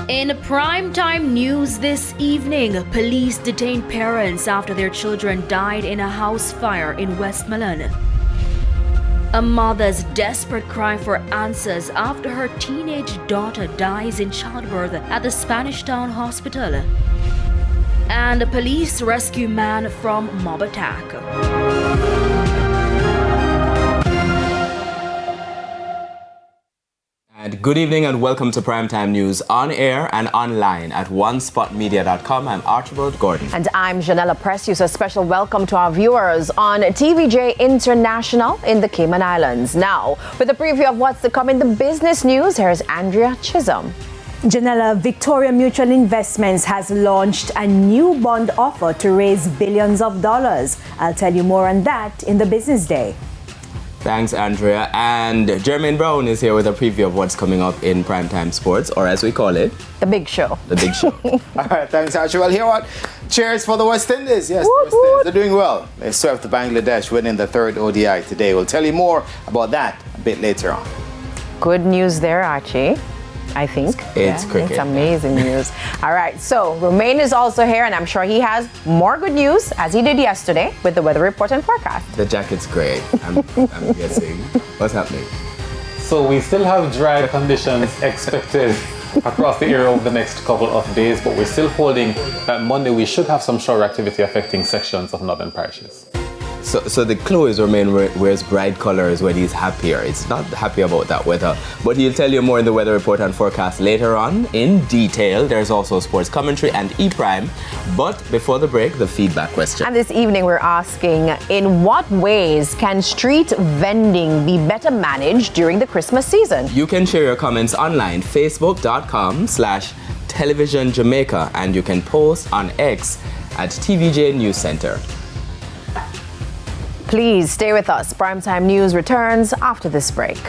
In primetime news this evening, police detained parents after their children died in a house fire in Westmoreland. A mother's desperate cry for answers after her teenage daughter dies in childbirth at the Spanish Town Hospital. And police rescue man from mob attack. And good evening and welcome to Primetime News on air and online at onespotmedia.com. I'm Archibald Gordon. And I'm Janella Precious. A special welcome to our viewers on TVJ International in the Cayman Islands. Now, with a preview of what's to come in the business news, here's Andrea Chisholm. Janella, Victoria Mutual Investments has launched a new bond offer to raise billions of dollars. I'll tell you more on that in the business day. Thanks, Andrea. And Jermaine Brown is here with a preview of what's coming up in Primetime Sports, or as we call it, the Big Show. The Big Show. All right, thanks, Archie. Well, here what? Cheers for the West Indies. Yes, Woot, the West Indies are doing well. They swept Bangladesh, winning the third ODI today. We'll tell you more about that a bit later on. Good news there, Archie. I think. It's cricket. It's amazing news. All right, so Romain is also here, and I'm sure he has more good news, as he did yesterday, with the weather report and forecast. The jacket's great, I'm guessing. What's happening? So we still have dry conditions expected across the area over the next couple of days, but we're still holding that Monday we should have some shower activity affecting sections of northern parishes. So the clue is Romain wears bright colors when he's happier. It's not happy about that weather. But he'll tell you more in the weather report and forecast later on in detail. There's also sports commentary and E-Prime. But before the break, the feedback question. And this evening we're asking, in what ways can street vending be better managed during the Christmas season? You can share your comments online, facebook.com/televisionjamaica, and you can post on X at TVJ News Center. Please stay with us. Primetime News returns after this break.